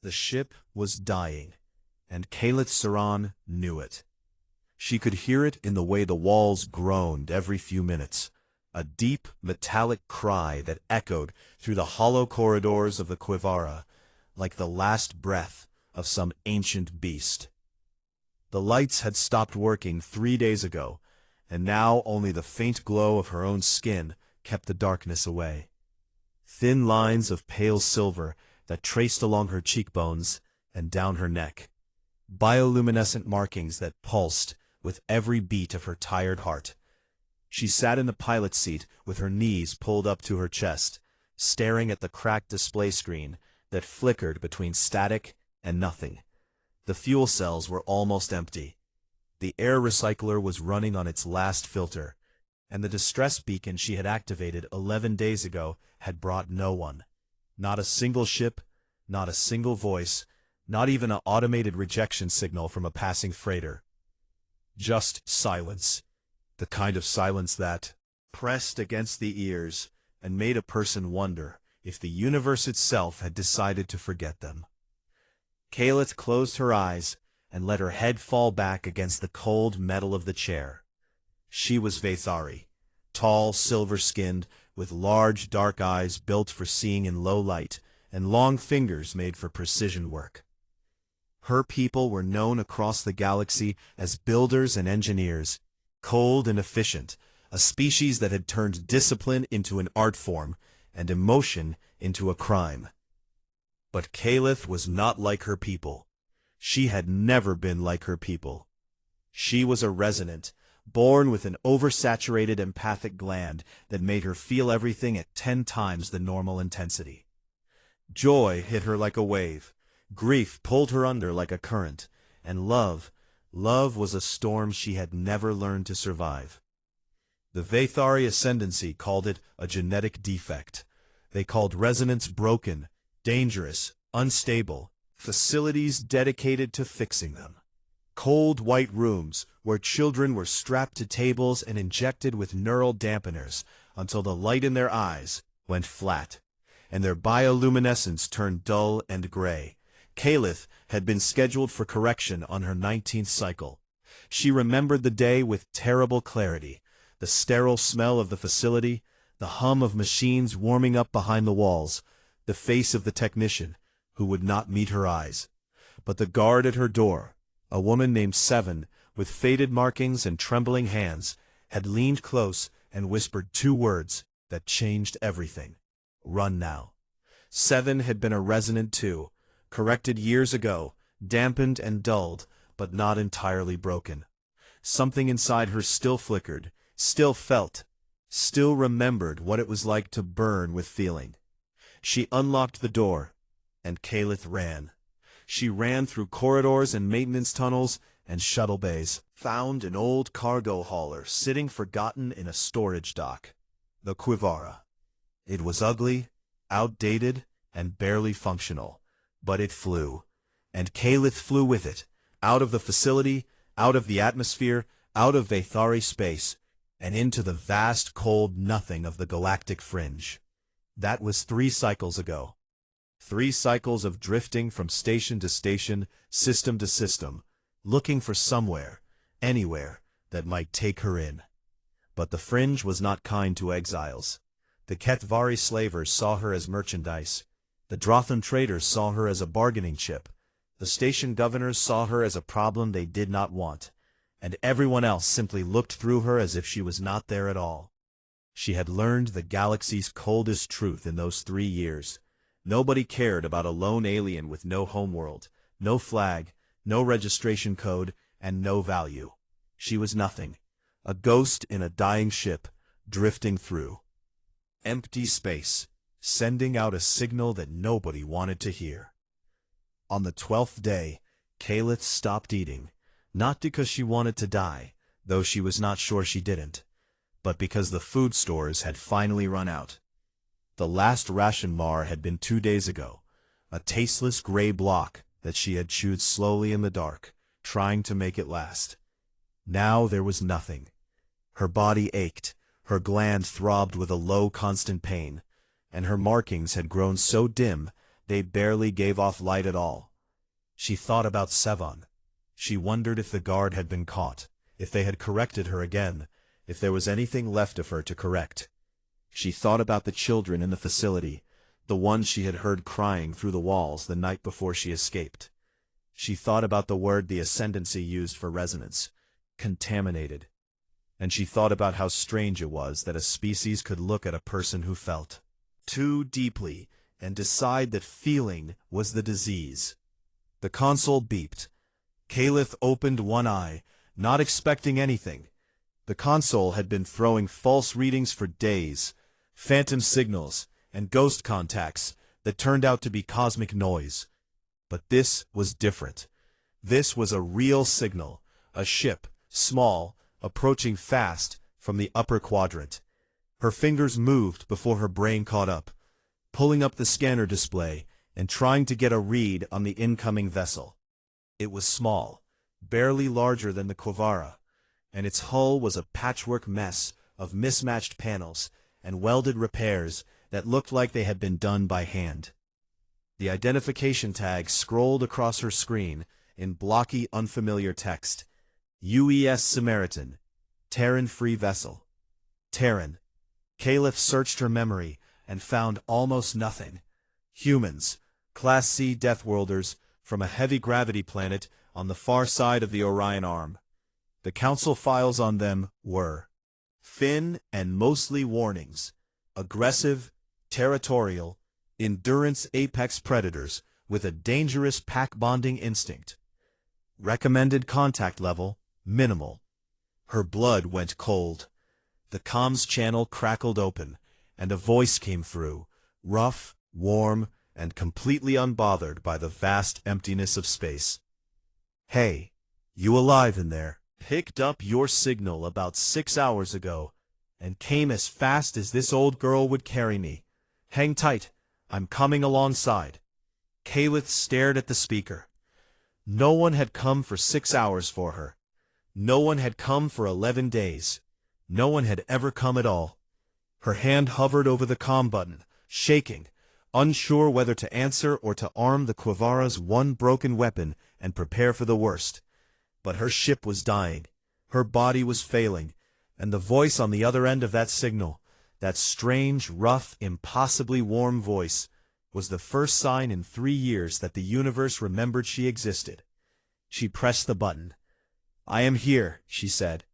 The ship was dying, and Kalith Saran knew it. She could hear it in the way the walls groaned every few minutes, a deep, metallic cry that echoed through the hollow corridors of the Quivara, like the last breath of some ancient beast. The lights had stopped working 3 days ago, and now only the faint glow of her own skin kept the darkness away. Thin lines of pale silver that traced along her cheekbones and down her neck, bioluminescent markings that pulsed with every beat of her tired heart. She sat in the pilot seat with her knees pulled up to her chest, staring at the cracked display screen that flickered between static and nothing. The fuel cells were almost empty. The air recycler was running on its last filter, and the distress beacon she had activated 11 days ago had brought no one. Not a single ship, not a single voice, not even an automated rejection signal from a passing freighter. Just silence. The kind of silence that pressed against the ears and made a person wonder if the universe itself had decided to forget them. Kalith closed her eyes and let her head fall back against the cold metal of the chair. She was Vathari, tall, silver-skinned, with large, dark eyes built for seeing in low light, and long fingers made for precision work. Her people were known across the galaxy as builders and engineers, cold and efficient, a species that had turned discipline into an art form and emotion into a crime. But Kalith was not like her people. She had never been like her people. She was a resonant, born with an oversaturated empathic gland that made her feel everything at 10 times the normal intensity. Joy hit her like a wave, grief pulled her under like a current, and love was a storm she had never learned to survive. The Vathari ascendancy called it a genetic defect. They called resonance broken, dangerous, unstable, facilities dedicated to fixing them. Cold white rooms where children were strapped to tables and injected with neural dampeners until the light in their eyes went flat, and their bioluminescence turned dull and gray. Kalith had been scheduled for correction on her 19th cycle. She remembered the day with terrible clarity, the sterile smell of the facility, the hum of machines warming up behind the walls, the face of the technician who would not meet her eyes. But the guard at her door, a woman named Seven, with faded markings and trembling hands, had leaned close and whispered 2 words that changed everything. Run now. Seven had been a resonant too, corrected years ago, dampened and dulled, but not entirely broken. Something inside her still flickered, still felt, still remembered what it was like to burn with feeling. She unlocked the door, and Kalith ran. She ran through corridors and maintenance tunnels and shuttle bays, found an old cargo hauler sitting forgotten in a storage dock. The Quivara. It was ugly, outdated, and barely functional, but it flew, and Kalith flew with it, out of the facility, out of the atmosphere, out of Vathari space, and into the vast cold nothing of the galactic fringe. That was 3 cycles ago. 3 cycles of drifting from station to station, system to system, looking for somewhere, anywhere, that might take her in. But the fringe was not kind to exiles. The Ketvari slavers saw her as merchandise. The Drothan traders saw her as a bargaining chip. The station governors saw her as a problem they did not want. And everyone else simply looked through her as if she was not there at all. She had learned the galaxy's coldest truth in those 3 years. Nobody cared about a lone alien with no homeworld, no flag, no registration code, and no value. She was nothing. A ghost in a dying ship, drifting through empty space, sending out a signal that nobody wanted to hear. On the 12th day, Kalith stopped eating, not because she wanted to die, though she was not sure she didn't, but because the food stores had finally run out. The last ration mar had been 2 days ago, a tasteless gray block that she had chewed slowly in the dark, trying to make it last. Now there was nothing. Her body ached, her gland throbbed with a low constant pain, and her markings had grown so dim They barely gave off light at all. She thought about Sevon. She wondered if the guard had been caught, if they had corrected her again, if there was anything left of her to correct. She thought about the children in the facility, the ones she had heard crying through the walls the night before she escaped. She thought about the word the Ascendancy used for resonance, contaminated. And she thought about how strange it was that a species could look at a person who felt too deeply and decide that feeling was the disease. The console beeped. Caliph opened one eye, not expecting anything. The console had been throwing false readings for days, phantom signals, and ghost contacts that turned out to be cosmic noise. But this was different. This was a real signal, a ship, small, approaching fast from the upper quadrant. Her fingers moved before her brain caught up, pulling up the scanner display and trying to get a read on the incoming vessel. It was small, barely larger than the Quivara, and its hull was a patchwork mess of mismatched panels and welded repairs that looked like they had been done by hand. The identification tag scrolled across her screen in blocky, unfamiliar text. UES Samaritan, Terran-free vessel. Terran. Caliph searched her memory and found almost nothing. Humans, Class C Deathworlders, from a heavy-gravity planet on the far side of the Orion Arm. The Council files on them were thin and mostly warnings, aggressive, territorial, endurance apex predators with a dangerous pack-bonding instinct. Recommended contact level, minimal. Her blood went cold. The comms channel crackled open, and a voice came through, rough, warm, and completely unbothered by the vast emptiness of space. "Hey, you alive in there? Picked up your signal about 6 hours ago, and came as fast as this old girl would carry me. Hang tight. I'm coming alongside." Caliph stared at the speaker. No one had come for 6 hours for her. No one had come for 11 days. No one had ever come at all. Her hand hovered over the comm button, shaking, unsure whether to answer or to arm the Quivara's one broken weapon and prepare for the worst. But her ship was dying. Her body was failing, and the voice on the other end of that signal, that strange, rough, impossibly warm voice, was the first sign in 3 years that the universe remembered she existed. She pressed the button. "I am here," she said,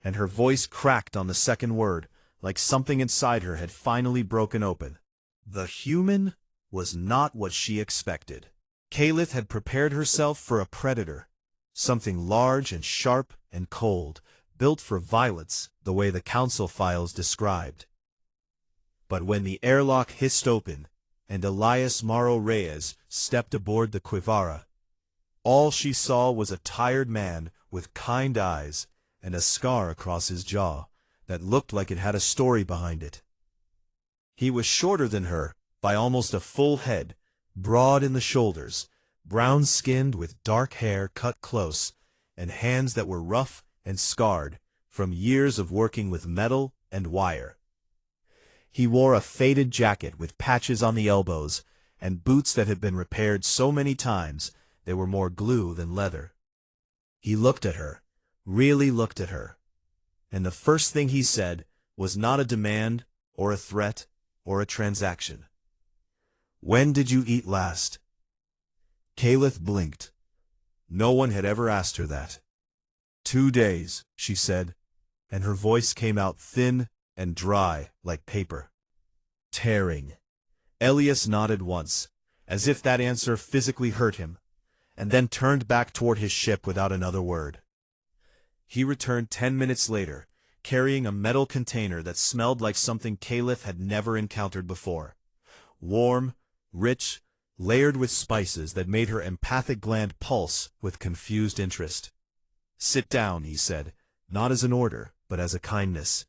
and her voice cracked on the second word, like something inside her had finally broken open. The human was not what she expected. Caliph had prepared herself for a predator, something large and sharp and cold, built for violence the way the Council files described. But when the airlock hissed open, and Elias Mauro Reyes stepped aboard the Quivara, all she saw was a tired man with kind eyes and a scar across his jaw that looked like it had a story behind it. He was shorter than her by almost a full head, broad in the shoulders, brown-skinned with dark hair cut close, and hands that were rough and scarred from years of working with metal and wire. He wore a faded jacket with patches on the elbows and boots that had been repaired so many times they were more glue than leather. He looked at her, really looked at her, and the first thing he said was not a demand or a threat or a transaction. "When did you eat last?" Caliph blinked. No one had ever asked her that. 2 days, she said, and her voice came out thin and dry like paper. Tearing. Elias nodded once, as if that answer physically hurt him, and then turned back toward his ship without another word. He returned 10 minutes later, carrying a metal container that smelled like something Caliph had never encountered before. Warm, rich, layered with spices that made her empathic gland pulse with confused interest. "Sit down," he said, not as an order, but as a kindness.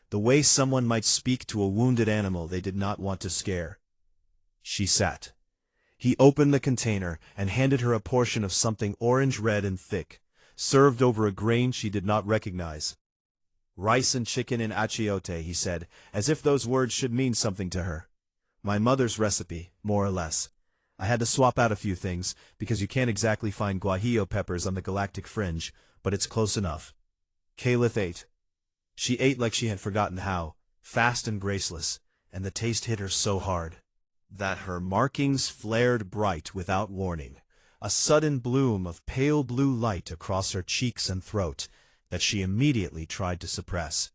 The way someone might speak to a wounded animal they did not want to scare. She sat. He opened the container and handed her a portion of something orange-red and thick, served over a grain she did not recognize. "Rice and chicken in achiote," he said, as if those words should mean something to her. "My mother's recipe, more or less. I had to swap out a few things, because you can't exactly find guajillo peppers on the galactic fringe, but it's close enough. Kalith ate. She ate like she had forgotten how, fast and graceless, and the taste hit her so hard that her markings flared bright without warning, a sudden bloom of pale blue light across her cheeks and throat that she immediately tried to suppress.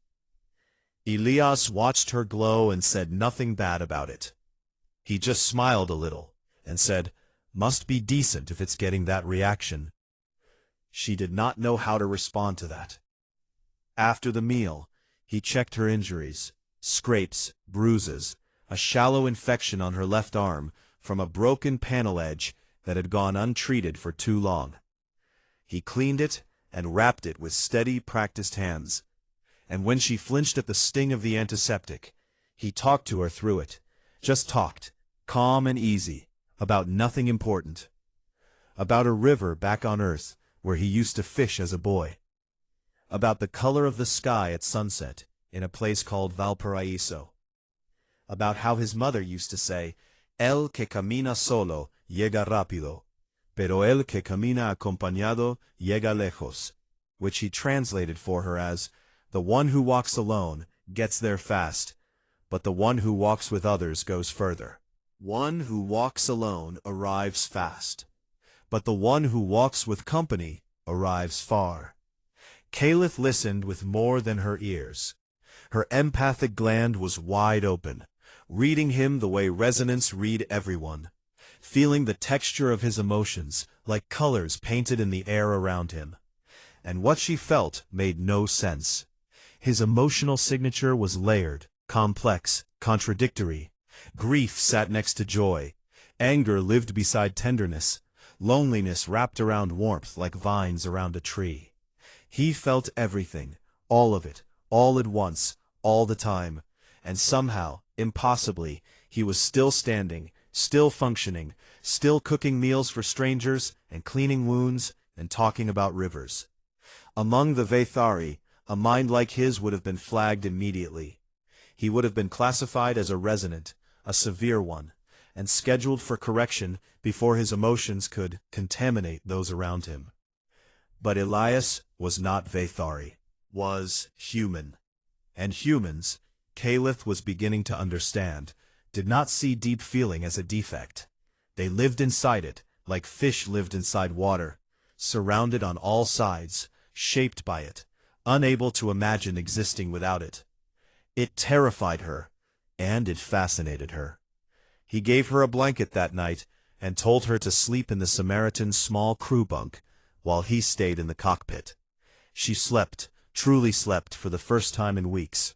Elias watched her glow and said nothing bad about it. He just smiled a little and said, "Must be decent if it's getting that reaction." She did not know how to respond to that. After the meal, he checked her injuries, scrapes, bruises, a shallow infection on her left arm from a broken panel edge that had gone untreated for too long. He cleaned it and wrapped it with steady, practiced hands. And when she flinched at the sting of the antiseptic, he talked to her through it. Just talked, calm and easy, about nothing important. About a river back on Earth where he used to fish as a boy. About the color of the sky at sunset in a place called Valparaiso. About how his mother used to say, "El que camina solo llega rápido, pero el que camina acompañado llega lejos," which he translated for her as, "The one who walks alone gets there fast, but the one who walks with others goes further. One who walks alone arrives fast, but the one who walks with company arrives far." Kalith listened with more than her ears. Her empathic gland was wide open, reading him the way resonance read everyone, feeling the texture of his emotions like colors painted in the air around him. And what she felt made no sense. His emotional signature was layered, complex, contradictory. Grief sat next to joy. Anger lived beside tenderness. Loneliness wrapped around warmth like vines around a tree. He felt everything, all of it, all at once, all the time. And somehow, impossibly, he was still standing, still functioning, still cooking meals for strangers, and cleaning wounds, and talking about rivers. Among the Vathari, a mind like his would have been flagged immediately. He would have been classified as a resonant, a severe one, and scheduled for correction before his emotions could contaminate those around him. But Elias was not Vathari, was human. And humans, Kalith was beginning to understand, did not see deep feeling as a defect. They lived inside it, like fish lived inside water, surrounded on all sides, shaped by it, unable to imagine existing without it. It terrified her, and it fascinated her. He gave her a blanket that night, and told her to sleep in the Samaritan's small crew bunk, while he stayed in the cockpit. She slept, truly slept, for the first time in weeks.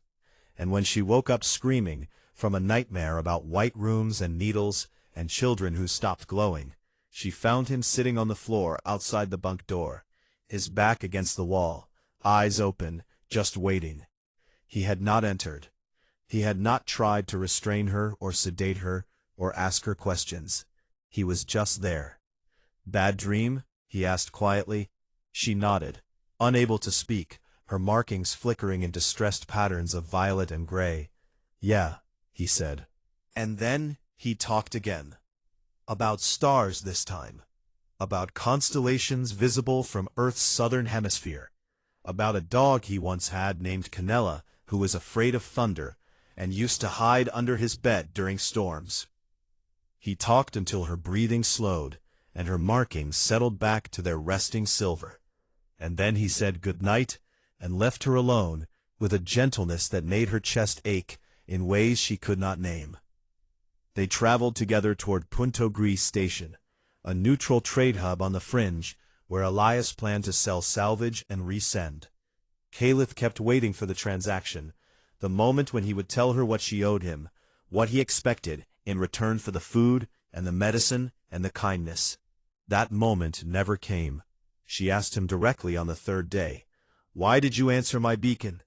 And when she woke up screaming, from a nightmare about white rooms and needles and children who stopped glowing, she found him sitting on the floor outside the bunk door, his back against the wall, eyes open, just waiting. He had not entered. He had not tried to restrain her or sedate her or ask her questions. He was just there. "Bad dream?" he asked quietly. She nodded, unable to speak, her markings flickering in distressed patterns of violet and gray. "Yeah," he said. And then he talked again. About stars this time. About constellations visible from Earth's southern hemisphere. About a dog he once had named Canella, who was afraid of thunder and used to hide under his bed during storms. He talked until her breathing slowed and her markings settled back to their resting silver. And then he said good night and left her alone with a gentleness that made her chest ache in ways she could not name. They traveled together toward Punto Gris Station, a neutral trade hub on the fringe where Elias planned to sell salvage and resend. Kalith kept waiting for the transaction, the moment when he would tell her what she owed him, what he expected in return for the food and the medicine and the kindness. That moment never came. She asked him directly on the third day, "Why did you answer my beacon?"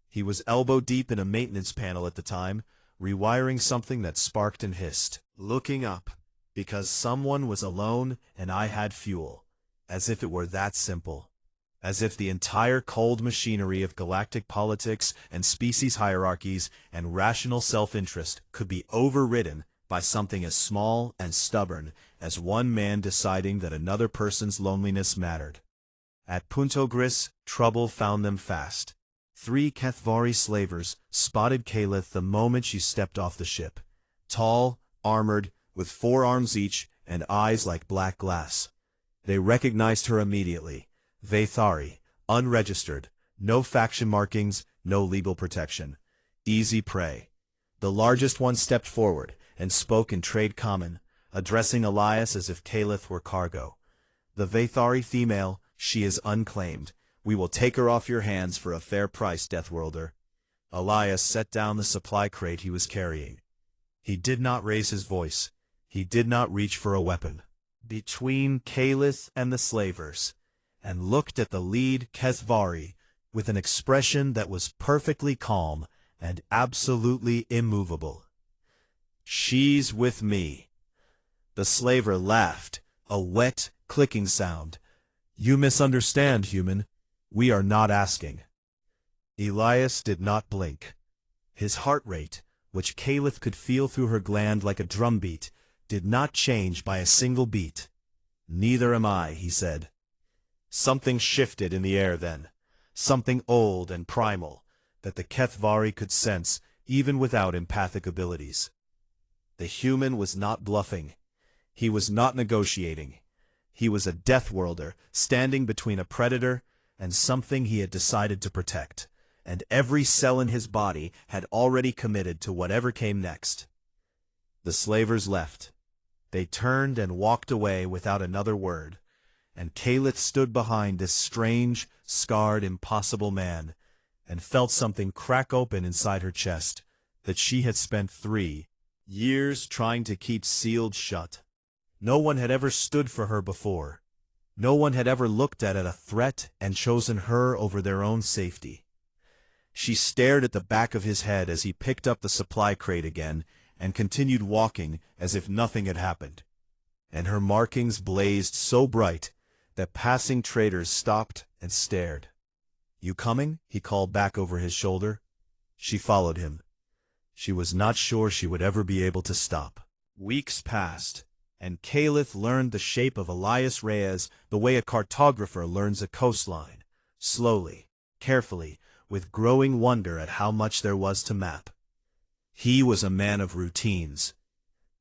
He was elbow-deep in a maintenance panel at the time, rewiring something that sparked and hissed. "Looking up, because someone was alone and I had fuel." As if it were that simple. As if the entire cold machinery of galactic politics and species hierarchies and rational self-interest could be overridden by something as small and stubborn as one man deciding that another person's loneliness mattered. At Punto Gris, trouble found them fast. 3 HFY slavers spotted Kayla the moment she stepped off the ship. Tall, armored, with 4 arms each and eyes like black glass. They recognized her immediately. Vathari, unregistered, no faction markings, no legal protection. Easy prey. The largest one stepped forward and spoke in trade common, addressing Elias as if Caliph were cargo. The Vathari female, she is unclaimed. We will take her off your hands for a fair price, Deathworlder. Elias set down the supply crate he was carrying. He did not raise his voice. He did not reach for a weapon. Between Caliph and the slavers, and looked at the lead HFY with an expression that was perfectly calm and absolutely immovable. She's with me. The slaver laughed, a wet, clicking sound. You misunderstand, human. We are not asking. Elias did not blink. His heart rate, which Caliph could feel through her gland like a drumbeat, did not change by a single beat. Neither am I, he said. Something shifted in the air then, something old and primal, that the HFY could sense even without empathic abilities. The human was not bluffing. He was not negotiating. He was a Deathworlder standing between a predator and something he had decided to protect, and every cell in his body had already committed to whatever came next. The slavers left. They turned and walked away without another word, and Caliph stood behind this strange, scarred, impossible man, and felt something crack open inside her chest that she had spent 3 years trying to keep sealed shut. No one had ever stood for her before. No one had ever looked at it a threat and chosen her over their own safety. She stared at the back of his head as he picked up the supply crate again and continued walking as if nothing had happened. And her markings blazed so bright that passing traders stopped and stared. You coming? He called back over his shoulder. She followed him. She was not sure she would ever be able to stop. Weeks passed, and Caliph learned the shape of Elias Reyes the way a cartographer learns a coastline, slowly, carefully, with growing wonder at how much there was to map. He was a man of routines.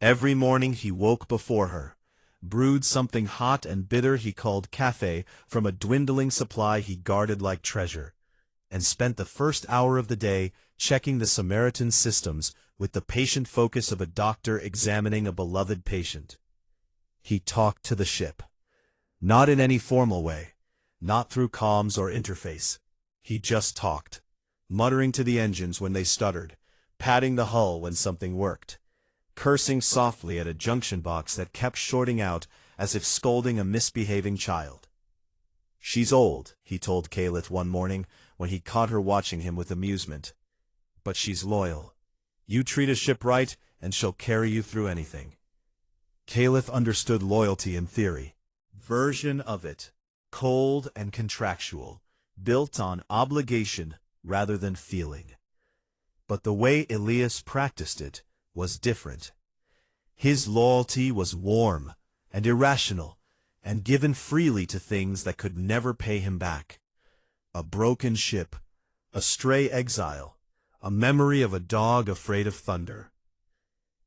Every morning he woke before her, brewed something hot and bitter he called café from a dwindling supply he guarded like treasure, and spent the first hour of the day checking the Samaritan systems with the patient focus of a doctor examining a beloved patient. He talked to the ship. Not in any formal way, not through comms or interface. He just talked, muttering to the engines when they stuttered, patting the hull when something worked, cursing softly at a junction box that kept shorting out as if scolding a misbehaving child. She's old, he told Caliph one morning when he caught her watching him with amusement. But she's loyal. You treat a ship right, and she'll carry you through anything. Caliph understood loyalty in theory. Version of it, cold and contractual, built on obligation rather than feeling. But the way Elias practiced it was different. His loyalty was warm and irrational, and given freely to things that could never pay him back. A broken ship, a stray exile, a memory of a dog afraid of thunder.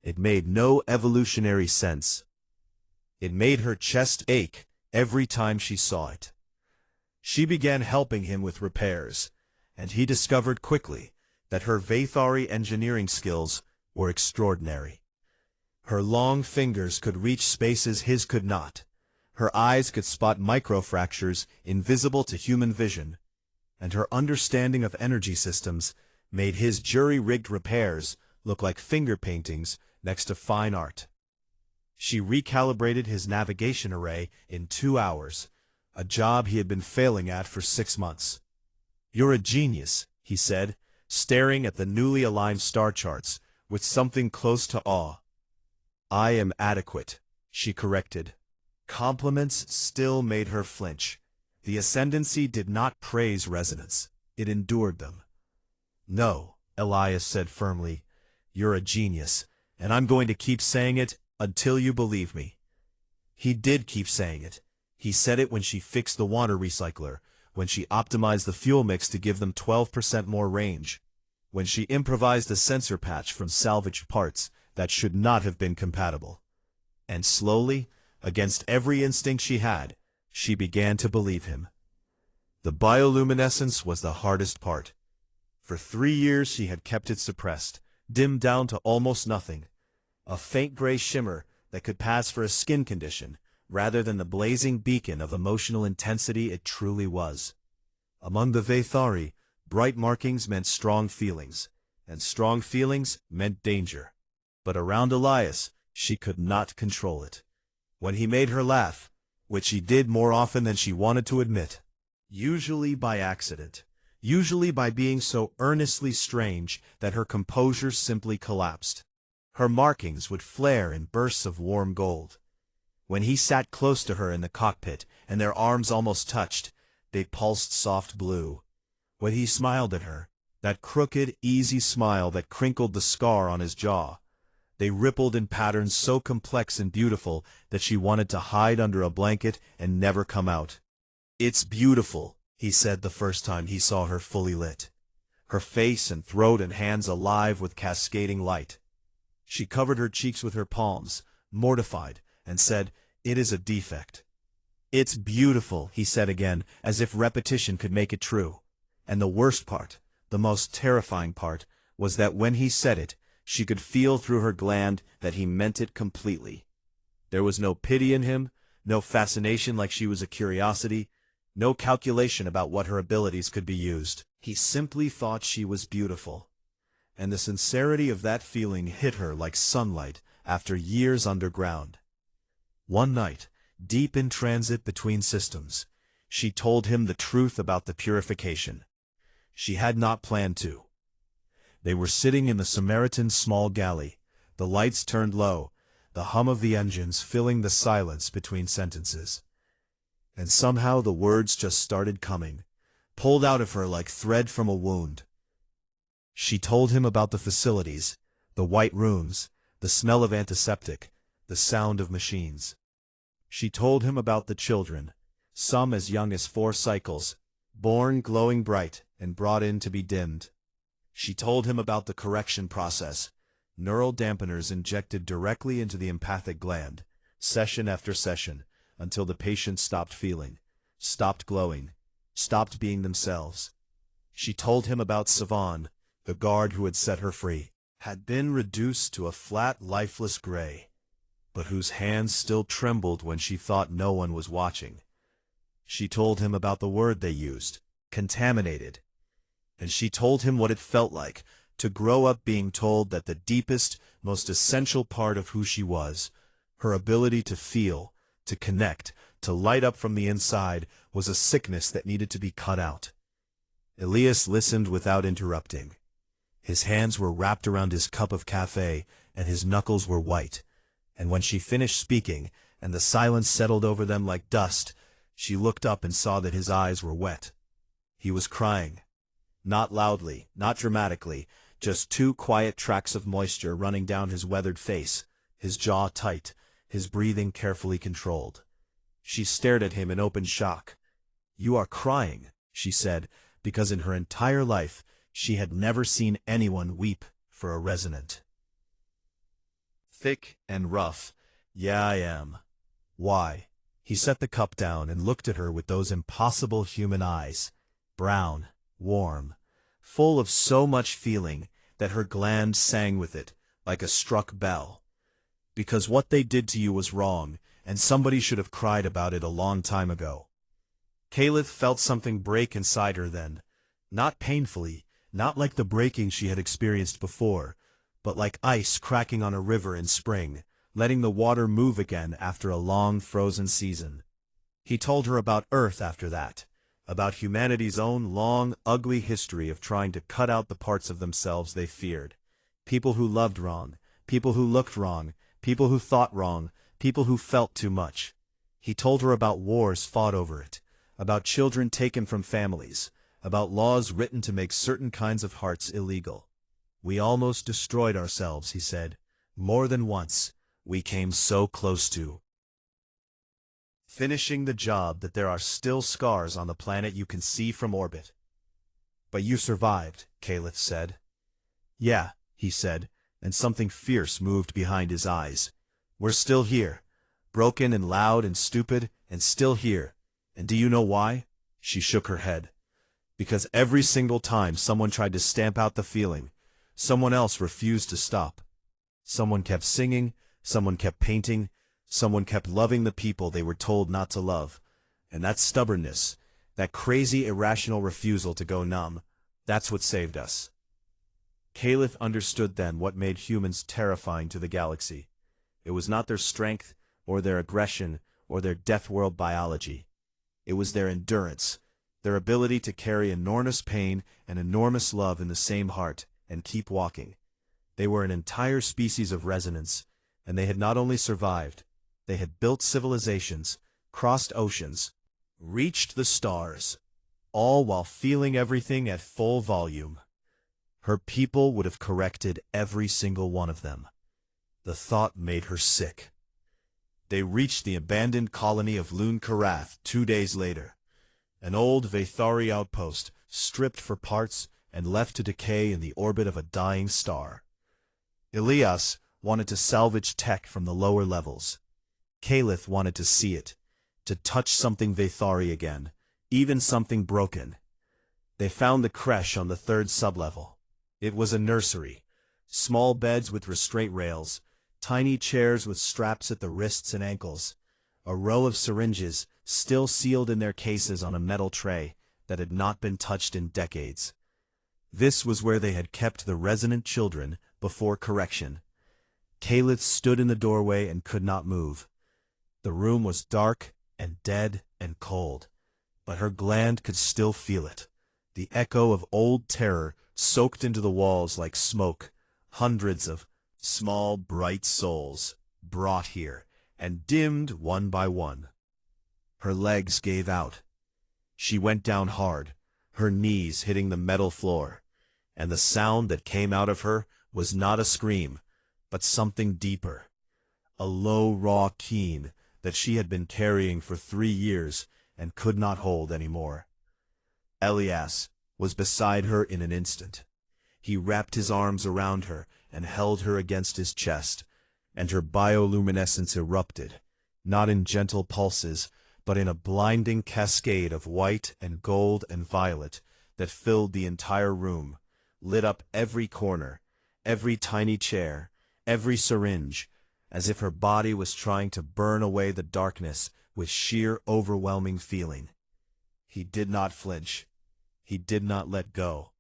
It made no evolutionary sense. It made her chest ache every time she saw it. She began helping him with repairs, and he discovered quickly that her Vathari engineering skills were extraordinary. Her long fingers could reach spaces his could not. Her eyes could spot microfractures invisible to human vision, and her understanding of energy systems made his jury-rigged repairs look like finger paintings next to fine art. She recalibrated his navigation array in 2 hours, a job he had been failing at for 6 months. You're a genius, he said, staring at the newly aligned star charts with something close to awe. I am adequate, she corrected. Compliments still made her flinch. The ascendancy did not praise resonance. It endured them. No, Elias said firmly. You're a genius, and I'm going to keep saying it until you believe me." He did keep saying it. He said it when she fixed the water recycler, when she optimized the fuel mix to give them 12% more range, when she improvised a sensor patch from salvaged parts that should not have been compatible. And slowly, against every instinct she had, she began to believe him. The bioluminescence was the hardest part. For 3 years she had kept it suppressed, dimmed down to almost nothing, a faint gray shimmer that could pass for a skin condition, rather than the blazing beacon of emotional intensity it truly was. Among the Vathari, bright markings meant strong feelings, and strong feelings meant danger. But around Elias, she could not control it. When he made her laugh, which he did more often than she wanted to admit, usually by accident, usually by being so earnestly strange that her composure simply collapsed, her markings would flare in bursts of warm gold. When he sat close to her in the cockpit and their arms almost touched, they pulsed soft blue. When he smiled at her, that crooked, easy smile that crinkled the scar on his jaw, they rippled in patterns so complex and beautiful that she wanted to hide under a blanket and never come out. "It's beautiful," he said the first time he saw her fully lit, her face and throat and hands alive with cascading light. She covered her cheeks with her palms, mortified, and said, "It is a defect." "It's beautiful," he said again, as if repetition could make it true. And the worst part, the most terrifying part, was that when he said it, she could feel through her gland that he meant it completely. There was no pity in him, no fascination like she was a curiosity, no calculation about what her abilities could be used. He simply thought she was beautiful. And the sincerity of that feeling hit her like sunlight after years underground. One night, deep in transit between systems, she told him the truth about the purification. She had not planned to. They were sitting in the Samaritan's small galley, the lights turned low, the hum of the engines filling the silence between sentences. And somehow the words just started coming, pulled out of her like thread from a wound. She told him about the facilities, the white rooms, the smell of antiseptic, the sound of machines. She told him about the children, some as young as 4 cycles, born glowing bright and brought in to be dimmed. She told him about the correction process, neural dampeners injected directly into the empathic gland, session after session, until the patient stopped feeling, stopped glowing, stopped being themselves. She told him about Savan, the guard who had set her free, had been reduced to a flat, lifeless gray, but whose hands still trembled when she thought no one was watching. She told him about the word they used, contaminated. And she told him what it felt like to grow up being told that the deepest, most essential part of who she was, her ability to feel, to connect, to light up from the inside, was a sickness that needed to be cut out. Elias listened without interrupting. His hands were wrapped around his cup of cafe, and his knuckles were white. And when she finished speaking, and the silence settled over them like dust, she looked up and saw that his eyes were wet. He was crying. Not loudly, not dramatically, just 2 quiet tracks of moisture running down his weathered face, his jaw tight, his breathing carefully controlled. She stared at him in open shock. "You are crying," she said, because in her entire life she had never seen anyone weep for a resonant. "Thick and rough. Yeah, I am." "Why?" He set the cup down and looked at her with those impossible human eyes, brown, warm, full of so much feeling that her gland sang with it, like a struck bell. "Because what they did to you was wrong, and somebody should have cried about it a long time ago." Caliph felt something break inside her then, not painfully, not like the breaking she had experienced before, but like ice cracking on a river in spring, letting the water move again after a long frozen season. He told her about Earth after that, about humanity's own long, ugly history of trying to cut out the parts of themselves they feared. People who loved wrong, people who looked wrong, people who thought wrong, people who felt too much. He told her about wars fought over it, about children taken from families, about laws written to make certain kinds of hearts illegal. "We almost destroyed ourselves," he said. More than once, we came so close to finishing the job that there are still scars on the planet you can see from orbit. But you survived, Caliph said. Yeah, he said, and something fierce moved behind his eyes. We're still here. Broken and loud and stupid, and still here. And do you know why? She shook her head. Because every single time someone tried to stamp out the feeling, someone else refused to stop. Someone kept singing, someone kept painting, someone kept loving the people they were told not to love. And that stubbornness, that crazy irrational refusal to go numb, that's what saved us. Caliph understood then what made humans terrifying to the galaxy. It was not their strength, or their aggression, or their death-world biology. It was their endurance, their ability to carry enormous pain and enormous love in the same heart, and keep walking. They were an entire species of resonance, and they had not only survived, they had built civilizations, crossed oceans, reached the stars, all while feeling everything at full volume. Her people would have corrected every single one of them. The thought made her sick. They reached the abandoned colony of Lune Karath 2 days later, an old Vathari outpost stripped for parts and left to decay in the orbit of a dying star. Elias wanted to salvage tech from the lower levels. Caliph wanted to see it, to touch something Vathari again, even something broken. They found the creche on the 3rd sublevel. It was a nursery, small beds with restraint rails, tiny chairs with straps at the wrists and ankles, a row of syringes still sealed in their cases on a metal tray that had not been touched in decades. This was where they had kept the resonant children before correction. Caliph stood in the doorway and could not move. The room was dark and dead and cold, but her gland could still feel it. The echo of old terror soaked into the walls like smoke, hundreds of small, bright souls brought here and dimmed one by one. Her legs gave out. She went down hard, her knees hitting the metal floor, and the sound that came out of her was not a scream, but something deeper, a low, raw keen that she had been carrying for 3 years and could not hold any more. Elias was beside her in an instant. He wrapped his arms around her and held her against his chest, and her bioluminescence erupted, not in gentle pulses, but in a blinding cascade of white and gold and violet that filled the entire room, lit up every corner, every tiny chair, every syringe, as if her body was trying to burn away the darkness with sheer overwhelming feeling. He did not flinch. He did not let go.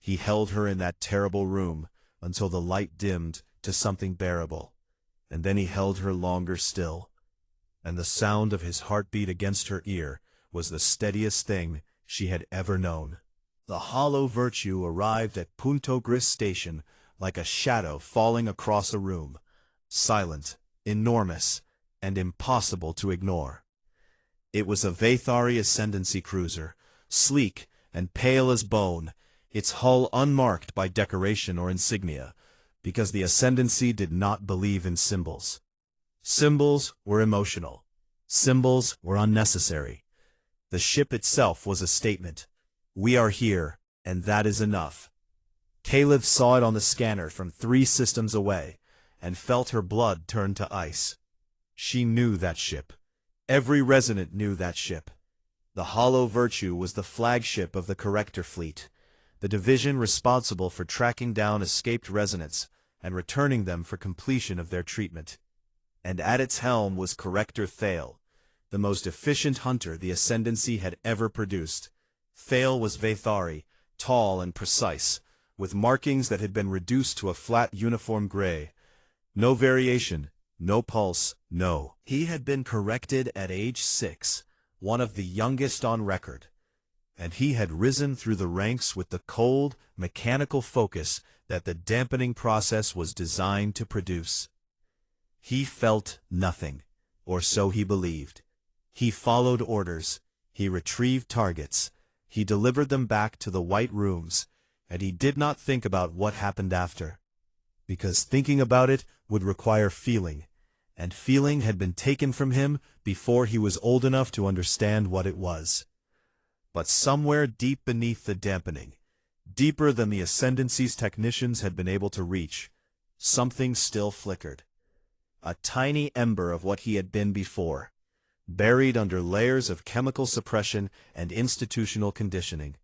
He held her in that terrible room until the light dimmed to something bearable, and then he held her longer still, and the sound of his heartbeat against her ear was the steadiest thing she had ever known. The hollow virtue arrived at Punto Gris Station like a shadow falling across a room, silent, enormous, and impossible to ignore. It was a Vathari Ascendancy cruiser, sleek and pale as bone, its hull unmarked by decoration or insignia, because the Ascendancy did not believe in symbols. Symbols were emotional. Symbols were unnecessary. The ship itself was a statement. We are here, and that is enough. Caliph saw it on the scanner from 3 systems away, and felt her blood turn to ice. She knew that ship. Every resident knew that ship. The Hollow Virtue was the flagship of the Corrector Fleet, the division responsible for tracking down escaped resonants and returning them for completion of their treatment. And at its helm was Corrector Thale, the most efficient hunter the Ascendancy had ever produced. Thale was Vathari, tall and precise, with markings that had been reduced to a flat uniform gray. No variation, no pulse, no. He had been corrected at age 6, one of the youngest on record, and he had risen through the ranks with the cold, mechanical focus that the dampening process was designed to produce. He felt nothing, or so he believed. He followed orders, he retrieved targets, he delivered them back to the White Rooms, and he did not think about what happened after. because thinking about it would require feeling, and feeling had been taken from him before he was old enough to understand what it was. But somewhere deep beneath the dampening, deeper than the ascendancy's technicians had been able to reach, something still flickered. A tiny ember of what he had been before, buried under layers of chemical suppression and institutional conditioning.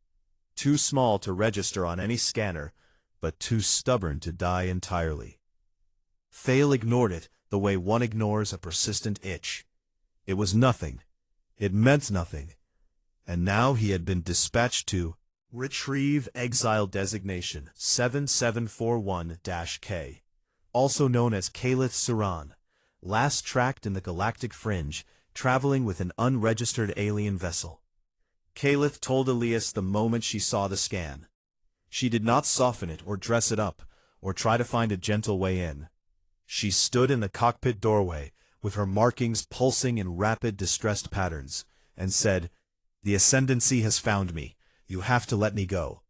Too small to register on any scanner, but too stubborn to die entirely. Thale ignored it the way one ignores a persistent itch. It was nothing. It meant nothing. And now he had been dispatched to retrieve exile designation 7741-K, also known as Caliph Saran, last tracked in the galactic fringe, traveling with an unregistered alien vessel. Caliph told Elias the moment she saw the scan. She did not soften it or dress it up, or try to find a gentle way in. She stood in the cockpit doorway, with her markings pulsing in rapid, distressed patterns, and said, "The Ascendancy has found me. You have to let me go."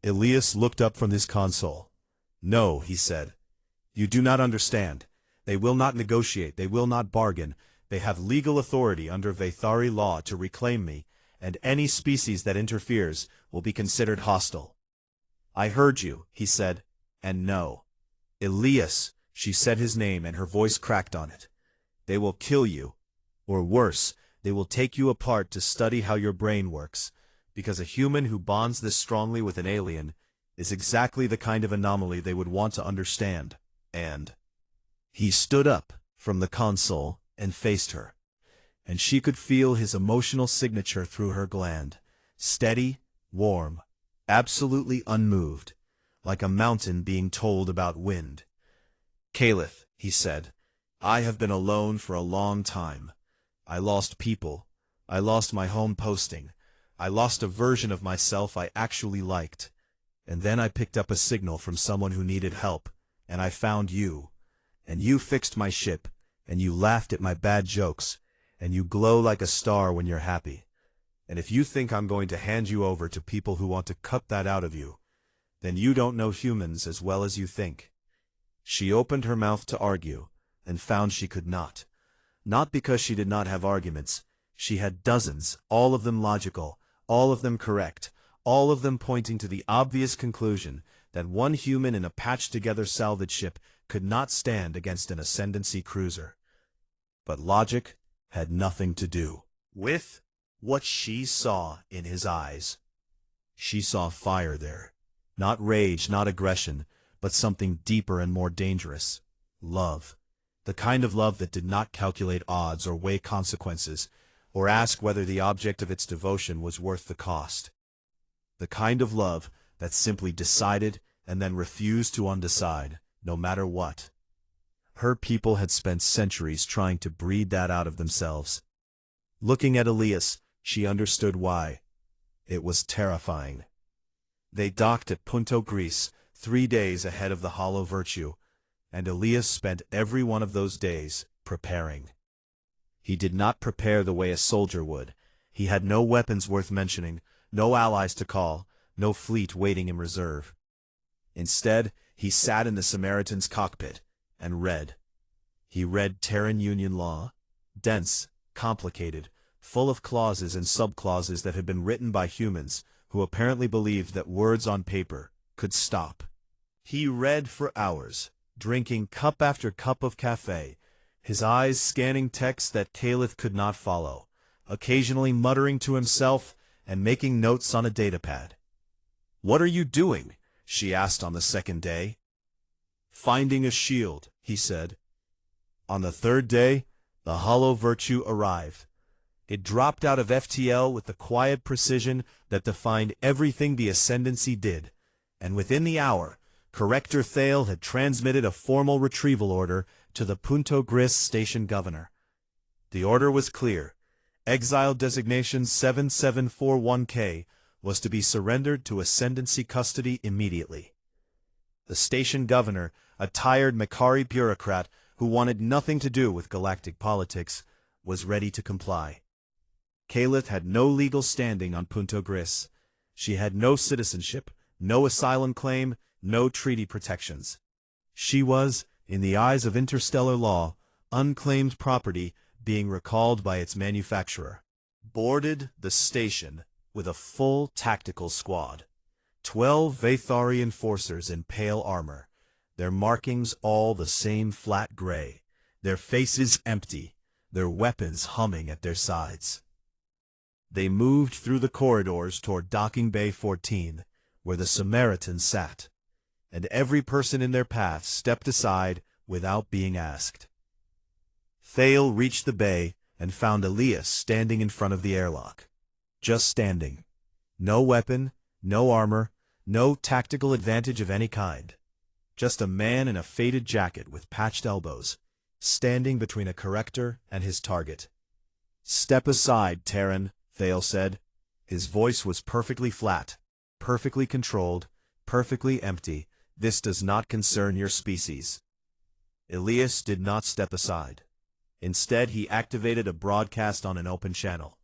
Elias looked up from his console. "No," he said. "You do not understand. They will not negotiate, they will not bargain. They have legal authority under Vathari law to reclaim me, and any species that interferes will be considered hostile." "I heard you," he said, "and no." "Elias," she said his name and her voice cracked on it. "They will kill you. Or worse, they will take you apart to study how your brain works, because a human who bonds this strongly with an alien is exactly the kind of anomaly they would want to understand, and—" He stood up from the console and faced her, and she could feel his emotional signature through her gland, steady, warm, absolutely unmoved, like a mountain being told about wind. "Caliph," he said, "I have been alone for a long time. I lost people. I lost my home posting. I lost a version of myself I actually liked. And then I picked up a signal from someone who needed help, and I found you. And you fixed my ship, and you laughed at my bad jokes, and you glow like a star when you're happy. And if you think I'm going to hand you over to people who want to cut that out of you, then you don't know humans as well as you think." She opened her mouth to argue, and found she could not. Not because she did not have arguments. She had dozens, all of them logical, all of them correct, all of them pointing to the obvious conclusion that one human in a patched-together salvage ship could not stand against an Ascendancy cruiser. But logic had nothing to do with what she saw in his eyes. She saw fire there. Not rage, not aggression, but something deeper and more dangerous. Love. The kind of love that did not calculate odds or weigh consequences, or ask whether the object of its devotion was worth the cost. The kind of love that simply decided and then refused to undecide, no matter what. Her people had spent centuries trying to breed that out of themselves. Looking at Elias, she understood why. It was terrifying. They docked at Punto Gris, 3 days ahead of the Hollow Virtue, and Elias spent every one of those days preparing. He did not prepare the way a soldier would. He had no weapons worth mentioning, no allies to call, no fleet waiting in reserve. Instead, he sat in the Samaritan's cockpit and read. He read Terran Union law, dense, complicated, full of clauses and subclauses that had been written by humans who apparently believed that words on paper could stop. He read for hours, drinking cup after cup of café, his eyes scanning texts that Caliph could not follow, occasionally muttering to himself and making notes on a datapad. "What are you doing?" she asked on the second day. "Finding a shield," he said. On the third day, the Hollow Virtue arrived. It dropped out of FTL with the quiet precision that defined everything the Ascendancy did, and within the hour, Corrector Thale had transmitted a formal retrieval order to the Punto Gris station governor. The order was clear. Exile designation 7741-K was to be surrendered to Ascendancy custody immediately. The station governor, a tired Makari bureaucrat who wanted nothing to do with galactic politics, was ready to comply. Caliph had no legal standing on Punto Gris. She had no citizenship, no asylum claim, no treaty protections. She was, in the eyes of interstellar law, unclaimed property being recalled by its manufacturer. Boarded the station with a full tactical squad. 12 Vathari enforcers in pale armor, their markings all the same flat gray, their faces empty, their weapons humming at their sides. They moved through the corridors toward Docking Bay 14, where the Samaritans sat, and every person in their path stepped aside without being asked. Thale reached the bay and found Elias standing in front of the airlock. Just standing. No weapon, no armor, no tactical advantage of any kind. Just a man in a faded jacket with patched elbows, standing between a corrector and his target. "Step aside, Terran," Thale said. His voice was perfectly flat, perfectly controlled, perfectly empty. "This does not concern your species." Elias did not step aside. Instead, he activated a broadcast on an open channel.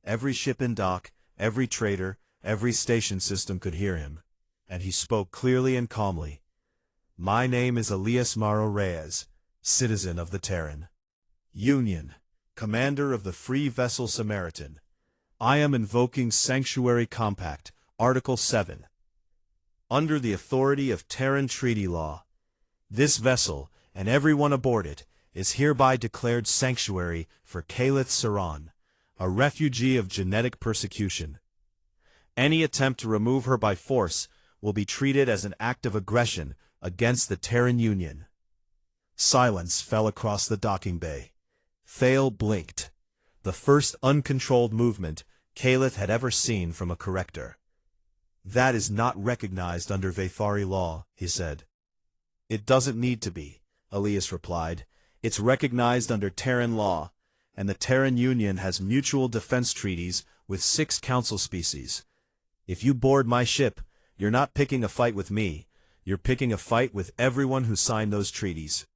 Every ship in dock, every trader, every station system could hear him, and he spoke clearly and calmly. "My name is Elias Maro Reyes, citizen of the Terran Union, commander of the free vessel Samaritan. I am invoking Sanctuary Compact, Article 7. Under the authority of Terran treaty law, this vessel, and everyone aboard it, is hereby declared sanctuary for Kalith Saran, a refugee of genetic persecution. Any attempt to remove her by force will be treated as an act of aggression against the Terran Union." Silence fell across the docking bay. Thale blinked. The first uncontrolled movement Kalith had ever seen from a corrector. "That is not recognized under Vathari law," he said. "It doesn't need to be," Elias replied. "It's recognized under Terran law, and the Terran Union has mutual defense treaties with 6 council species. If you board my ship, you're not picking a fight with me, you're picking a fight with everyone who signed those treaties."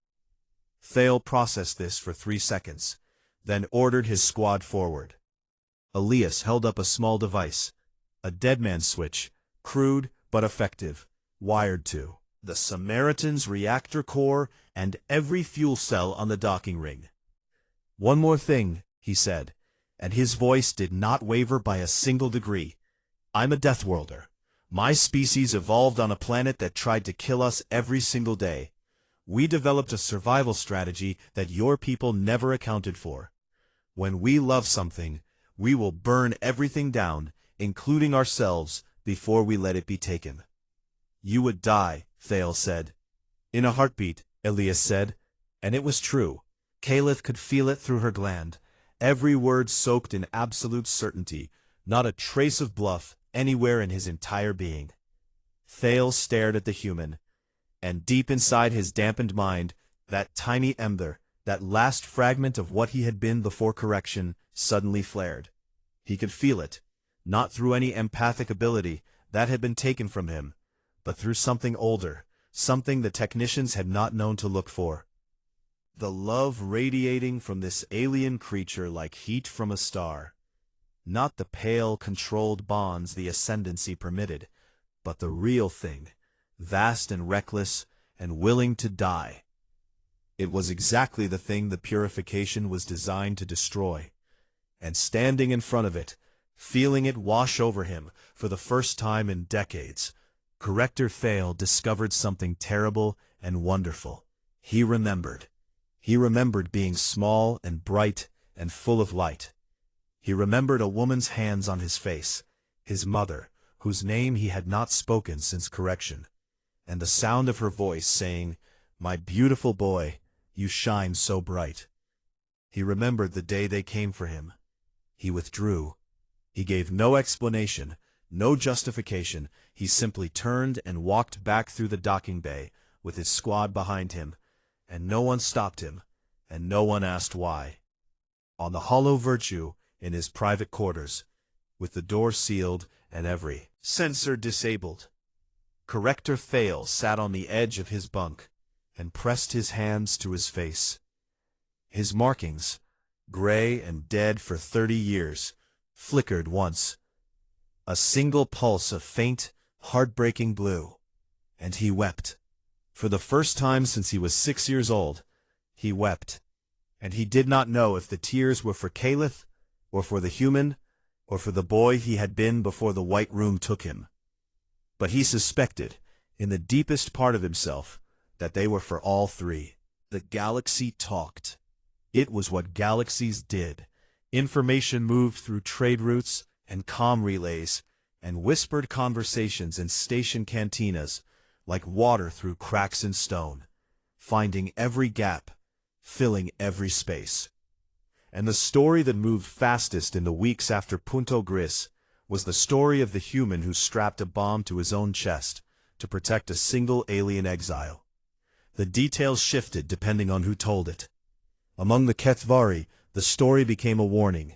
Thale processed this for 3 seconds, then ordered his squad forward. Elias held up a small device, a deadman switch, crude but effective, wired to the Samaritan's reactor core and every fuel cell on the docking ring. "One more thing," he said, and his voice did not waver by a single degree. "I'm a Deathworlder. My species evolved on a planet that tried to kill us every single day. We developed a survival strategy that your people never accounted for. When we love something, we will burn everything down, including ourselves, before we let it be taken." "You would die," Thale said. "In a heartbeat," Elias said, and it was true. Kalith could feel it through her gland, every word soaked in absolute certainty, not a trace of bluff anywhere in his entire being. Thale stared at the human, and deep inside his dampened mind, that tiny ember, that last fragment of what he had been before correction, suddenly flared. He could feel it, not through any empathic ability that had been taken from him, but through something older, something the technicians had not known to look for. The love radiating from this alien creature like heat from a star. Not the pale, controlled bonds the ascendancy permitted, but the real thing, vast and reckless, and willing to die. It was exactly the thing the purification was designed to destroy. And standing in front of it, feeling it wash over him for the first time in decades, Corrector Thale discovered something terrible and wonderful. He remembered. He remembered being small and bright and full of light. He remembered a woman's hands on his face, his mother, whose name he had not spoken since correction, and the sound of her voice saying, "My beautiful boy, you shine so bright." He remembered the day they came for him. He withdrew. He gave no explanation, no justification. He simply turned and walked back through the docking bay with his squad behind him, and no one stopped him, and no one asked why. On the hollow virtue, in his private quarters, with the door sealed and every sensor disabled, Corrector Thale sat on the edge of his bunk and pressed his hands to his face. His markings, gray and dead for 30 years, flickered once. A single pulse of faint, heartbreaking blue, and he wept. For the first time since he was 6 years old, he wept, and he did not know if the tears were for Caliph, or for the human, or for the boy he had been before the White Room took him. But he suspected, in the deepest part of himself, that they were for all three. The galaxy talked. It was what galaxies did. Information moved through trade routes and comm relays, and whispered conversations in station cantinas, like water through cracks in stone, finding every gap, filling every space. And the story that moved fastest in the weeks after Punto Gris was the story of the human who strapped a bomb to his own chest to protect a single alien exile. The details shifted depending on who told it. Among the Kethvari, the story became a warning.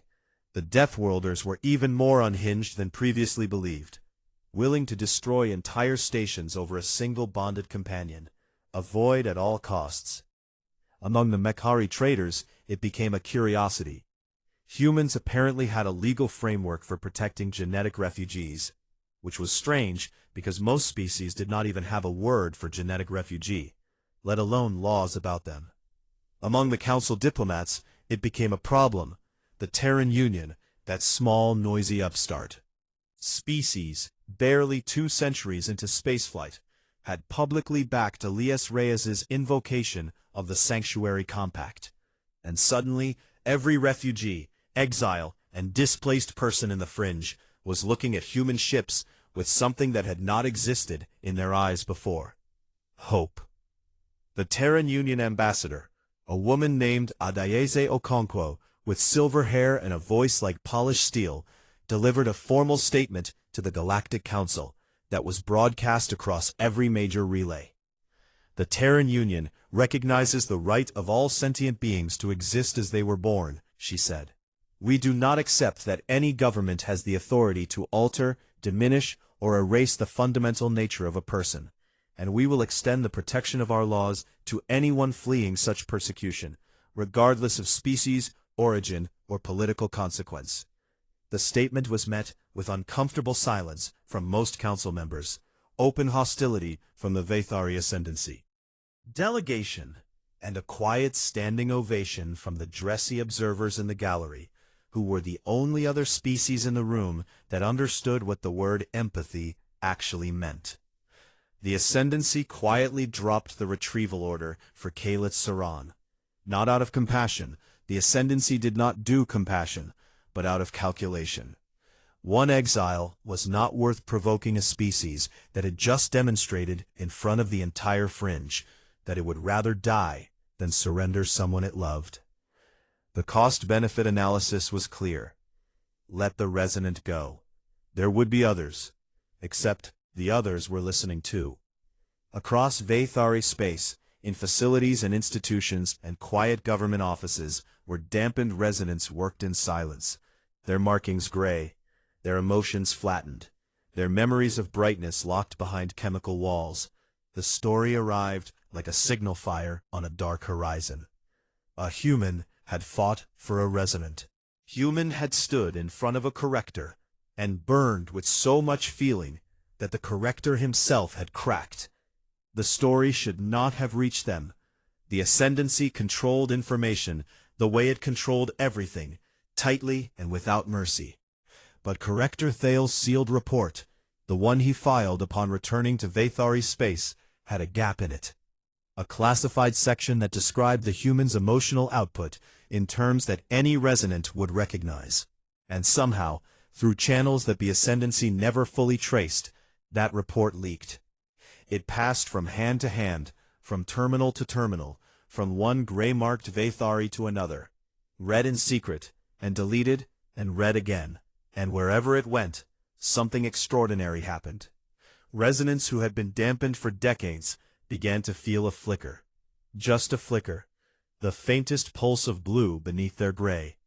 The Deathworlders were even more unhinged than previously believed, willing to destroy entire stations over a single bonded companion, avoid at all costs. Among the Mekhari traders, it became a curiosity. Humans apparently had a legal framework for protecting genetic refugees, which was strange because most species did not even have a word for genetic refugee, let alone laws about them. Among the Council diplomats, it became a problem. The Terran Union, that small, noisy upstart species, barely 2 centuries into spaceflight, had publicly backed Elias Reyes's invocation of the Sanctuary Compact. And suddenly, every refugee, exile, and displaced person in the fringe was looking at human ships with something that had not existed in their eyes before: hope. The Terran Union ambassador, a woman named Adayeze Okonkwo, with silver hair and a voice like polished steel, delivered a formal statement to the Galactic Council that was broadcast across every major relay. The Terran Union recognizes the right of all sentient beings to exist as they were born, she said. We do not accept that any government has the authority to alter, diminish, or erase the fundamental nature of a person, and we will extend the protection of our laws to anyone fleeing such persecution, regardless of species, origin, or political consequence. The statement was met with uncomfortable silence from most council members, open hostility from the Vathari ascendancy, delegation, and a quiet standing ovation from the dressy observers in the gallery, who were the only other species in the room that understood what the word empathy actually meant. The ascendancy quietly dropped the retrieval order for Khalid Saran. Not out of compassion. The ascendancy did not do compassion, but out of calculation. One exile was not worth provoking a species that had just demonstrated in front of the entire fringe that it would rather die than surrender someone it loved. The cost-benefit analysis was clear. Let the resonant go. There would be others, except the others were listening too. Across Vathari space, in facilities and institutions and quiet government offices, where dampened resonance worked in silence, their markings gray, their emotions flattened, their memories of brightness locked behind chemical walls. The story arrived like a signal fire on a dark horizon. A human had fought for a resonant. Human had stood in front of a corrector and burned with so much feeling that the corrector himself had cracked. The story should not have reached them. The ascendancy controlled information the way it controlled everything, tightly and without mercy. But Corrector Thale's sealed report, the one he filed upon returning to Vathari space, had a gap in it. A classified section that described the human's emotional output in terms that any resonant would recognize. And somehow, through channels that the ascendancy never fully traced, that report leaked. It passed from hand to hand, from terminal to terminal, from one gray-marked Vathari to another, read in secret, and deleted, and read again. And wherever it went, something extraordinary happened. Resonants who had been dampened for decades began to feel a flicker. Just a flicker. The faintest pulse of blue beneath their gray.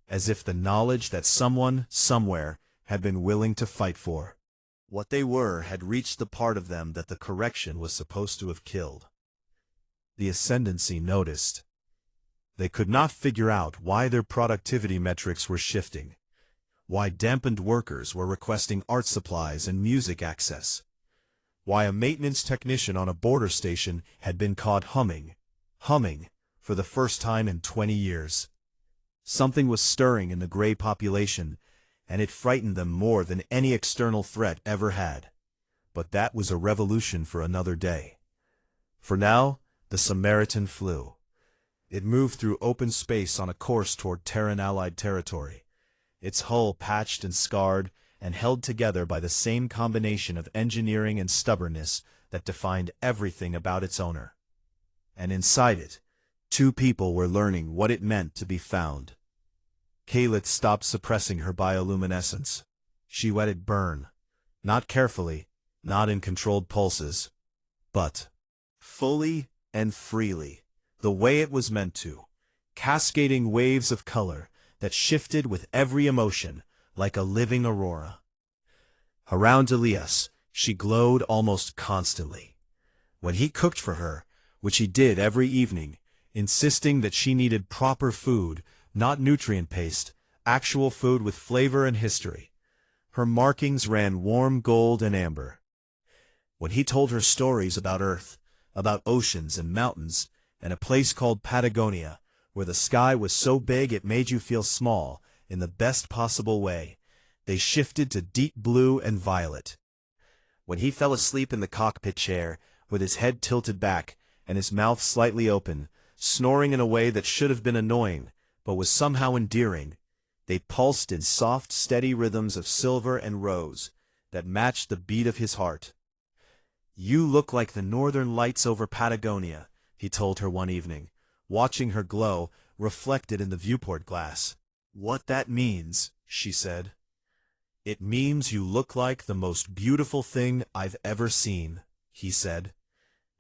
As if the knowledge that someone, somewhere, had been willing to fight for. What they were had reached the part of them that the correction was supposed to have killed. The ascendancy noticed. They could not figure out why their productivity metrics were shifting, why dampened workers were requesting art supplies and music access. why a maintenance technician on a border station had been caught humming, for the first time in 20 years. Something was stirring in the gray population, and it frightened them more than any external threat ever had. But that was a revolution for another day. For now, the Samaritan flew. It moved through open space on a course toward Terran Allied territory, its hull patched and scarred and held together by the same combination of engineering and stubbornness that defined everything about its owner. And inside it, two people were learning what it meant to be found. Kaylit stopped suppressing her bioluminescence. She let it burn, not carefully, not in controlled pulses, but fully and freely, the way it was meant to, cascading waves of color that shifted with every emotion like a living aurora. Around Elias, she glowed almost constantly. When he cooked for her, which he did every evening, insisting that she needed proper food, not nutrient paste, actual food with flavor and history, her markings ran warm gold and amber. When he told her stories about Earth, about oceans and mountains, and a place called Patagonia, where the sky was so big it made you feel small, in the best possible way, they shifted to deep blue and violet. When he fell asleep in the cockpit chair, with his head tilted back and his mouth slightly open, snoring in a way that should have been annoying, but was somehow endearing, they pulsed in soft, steady rhythms of silver and rose that matched the beat of his heart. "You look like the northern lights over Patagonia," he told her one evening, watching her glow reflected in the viewport glass. "What that means," she said. "It means you look like the most beautiful thing I've ever seen," he said,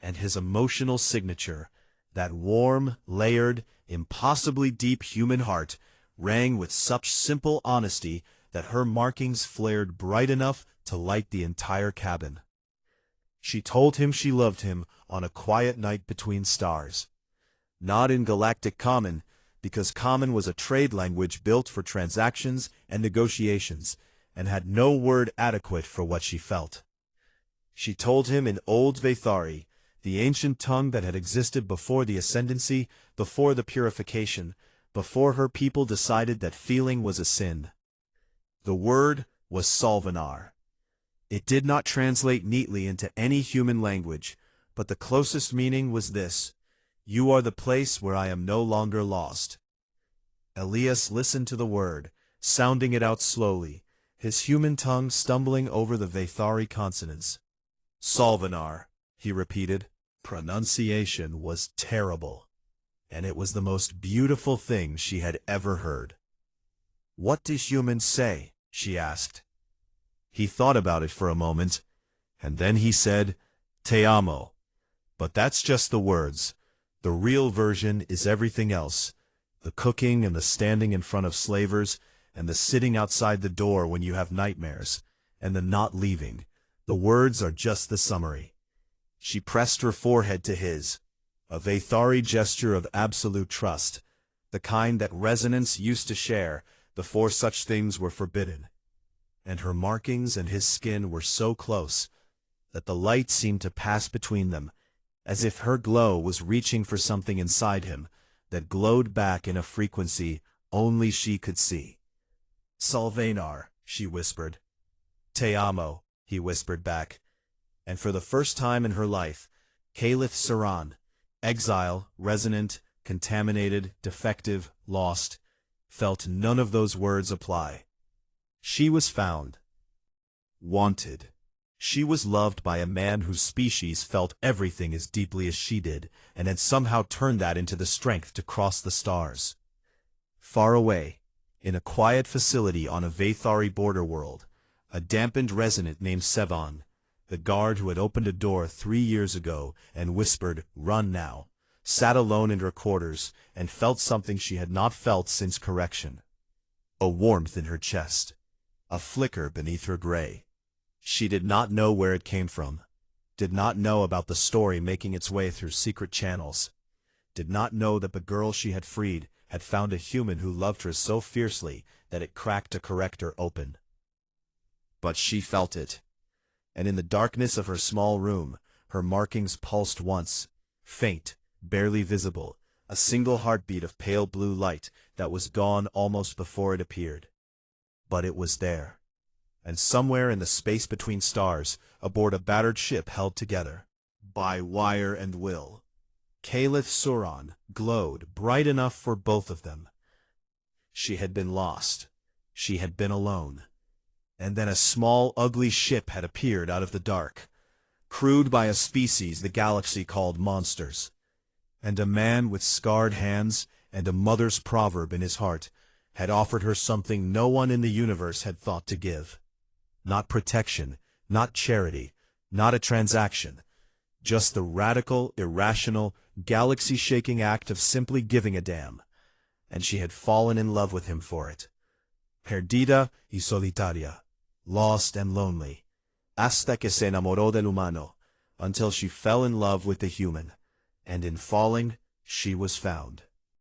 and his emotional signature, that warm, layered, impossibly deep human heart, rang with such simple honesty that her markings flared bright enough to light the entire cabin. She told him she loved him on a quiet night between stars. Not in Galactic Common, because Common was a trade language built for transactions and negotiations, and had no word adequate for what she felt. She told him in Old Vathari, the ancient tongue that had existed before the ascendancy, before the purification, before her people decided that feeling was a sin. The word was Solvenar. It did not translate neatly into any human language, but the closest meaning was this: "You are the place where I am no longer lost." Elias listened to the word, sounding it out slowly, his human tongue stumbling over the Vathari consonants. "Solvenar," he repeated. Pronunciation was terrible, and it was the most beautiful thing she had ever heard. "What do humans say?" she asked. He thought about it for a moment, and then he said, "Te amo." But that's just the words. The real version is everything else. The cooking and the standing in front of slavers, and the sitting outside the door when you have nightmares, and the not leaving. The words are just the summary. She pressed her forehead to his, a Vathari gesture of absolute trust, the kind that resonance used to share before such things were forbidden. And her markings and his skin were so close that the light seemed to pass between them, as if her glow was reaching for something inside him that glowed back in a frequency only she could see. "Solvenar," she whispered. "Te amo," he whispered back. And for the first time in her life, Caliph Saran, exile, resonant, contaminated, defective, lost, felt none of those words apply. She was found. Wanted. She was loved by a man whose species felt everything as deeply as she did, and had somehow turned that into the strength to cross the stars. Far away, in a quiet facility on a Vathari border world, a dampened resonant named Sevan, the guard who had opened a door 3 years ago and whispered, "Run now," sat alone in her quarters and felt something she had not felt since correction. A warmth in her chest, a flicker beneath her gray. She did not know where it came from, did not know about the story making its way through secret channels, did not know that the girl she had freed had found a human who loved her so fiercely that it cracked a corrector open. But she felt it. and in the darkness of her small room, her markings pulsed once, faint, barely visible, a single heartbeat of pale blue light that was gone almost before it appeared. But it was there. And somewhere in the space between stars, aboard a battered ship held together by wire and will, Caliph Sauron glowed bright enough for both of them. She had been lost. She had been alone. And then a small, ugly ship had appeared out of the dark, crewed by a species the galaxy called monsters. And a man with scarred hands and a mother's proverb in his heart had offered her something no one in the universe had thought to give. Not protection, not charity, not a transaction, just the radical, irrational, galaxy-shaking act of simply giving a damn. And she had fallen in love with him for it. Perdida y Solitaria, lost and lonely, hasta que se enamoró del humano, until she fell in love with the human, and in falling, she was found.